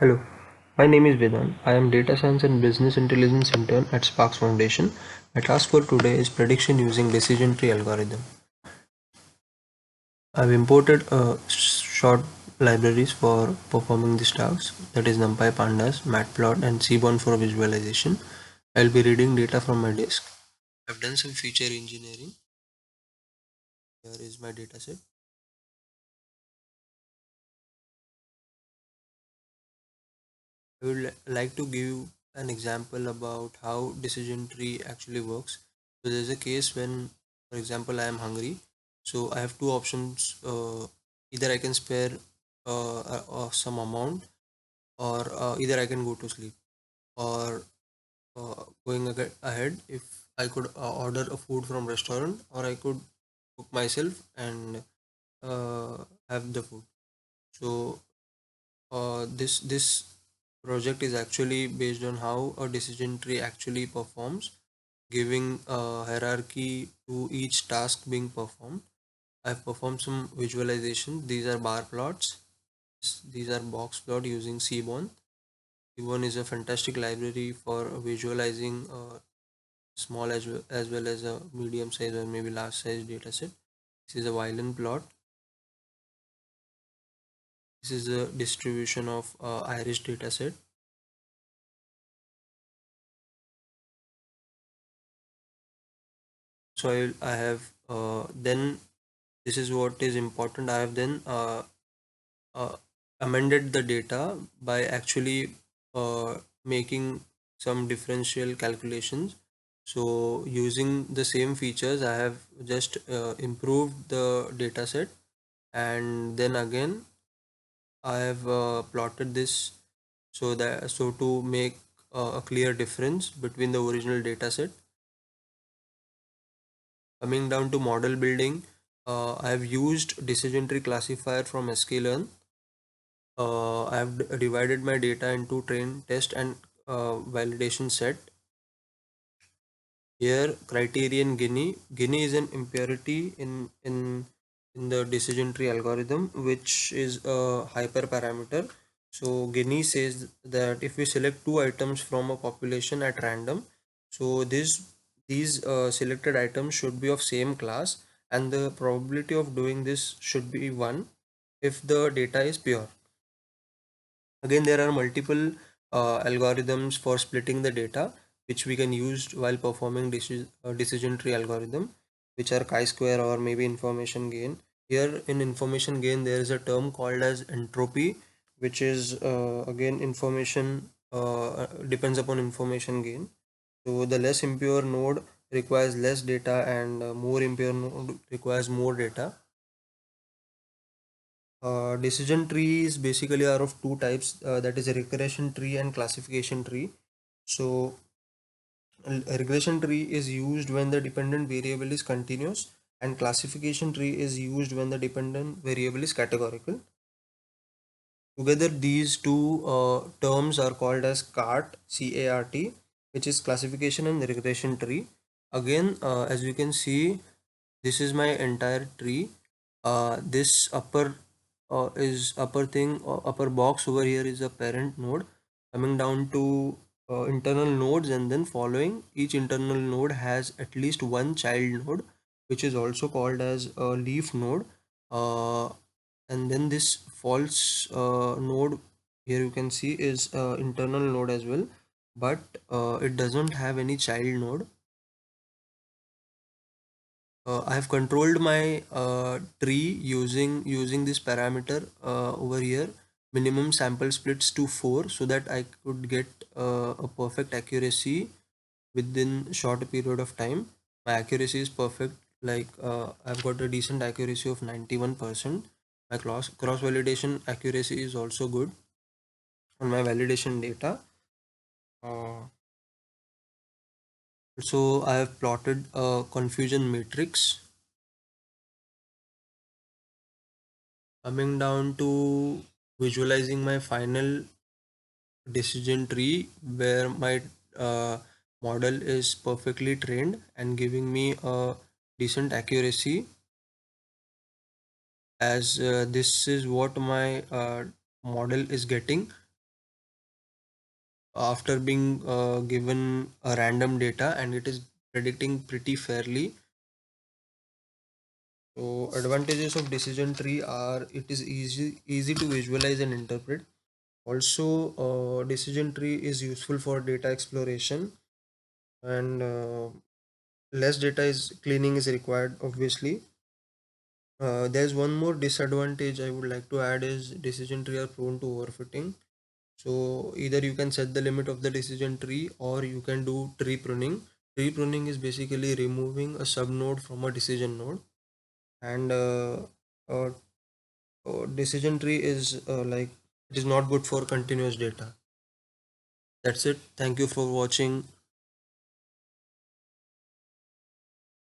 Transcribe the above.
Hello, my name is Vedant. I am Data Science and Business Intelligence Intern at Sparks Foundation. My task for today is prediction using decision tree algorithm. I've imported short libraries for performing this task, that is NumPy, Pandas, Matplot, and Seaborn for visualization. I'll be reading data from my disk. I've done some feature engineering. Here is my dataset. I would like to give an example about how decision tree actually works. So there's a case when, for example, I am hungry. So I have two options. Either I can spare some amount, or either I can go to sleep. Or going ahead, if I could order a food from restaurant, or I could cook myself and have the food. So this project is actually based on how a decision tree actually performs, giving a hierarchy to each task being performed. I've performed some visualization. These are bar plots. These are box plot using Seaborn. Seaborn is a fantastic library for visualizing small as well as a medium size or maybe large size data set. This is a violin plot. This is a distribution of Iris dataset. So I have then this is what is important. I have then uh, amended the data by actually making some differential calculations. So using the same features, I have just improved the data set, and then again I have plotted this so to make a clear difference between the original data set. Coming down to model building, I have used decision tree classifier from sklearn. I have divided my data into train, test, and validation set. Here, criterion Guinea. Guinea is an impurity in the decision tree algorithm, which is a hyperparameter. So Guinea says that if we select two items from a population at random, so these selected items should be of same class, and the probability of doing this should be 1 if the data is pure. Again, there are multiple algorithms for splitting the data, which we can use while performing decision tree algorithm, which are chi-square or maybe information gain. Here in information gain, there is a term called as entropy, which is again information depends upon information gain. So the less impure node requires less data, and more impure node requires more data. Decision trees basically are of two types, that is a regression tree and classification tree. So a regression tree is used when the dependent variable is continuous, and classification tree is used when the dependent variable is categorical. Together these two terms are called as CART, which is classification and regression tree. Again, as you can see, this is my entire tree. This upper box over here is a parent node. Coming down to internal nodes, and then following each internal node has at least one child node, which is also called as a leaf node. uh, and then this false node, here you can see, is internal node as well, but it doesn't have any child node. I have controlled my tree using this parameter over here, minimum sample splits to 4, so that I could get a perfect accuracy within short period of time. My accuracy is perfect, like I've got a decent accuracy of 91%. My cross validation accuracy is also good on my validation data. So I have plotted a confusion matrix. Coming down to visualizing my final decision tree, where my uh, model is perfectly trained and giving me a decent accuracy, as this is what my model is getting. after being given a random data, and it is predicting pretty fairly. So advantages of decision tree are it is easy to visualize and interpret. Also, decision tree is useful for data exploration, and less data is cleaning is required, obviously. There's one more disadvantage I would like to add is decision tree are prone to overfitting. So either you can set the limit of the decision tree or you can do tree pruning. Tree pruning is basically removing a subnode from a decision node, and uh, decision tree is like it is not good for continuous data. That's it. Thank you for watching.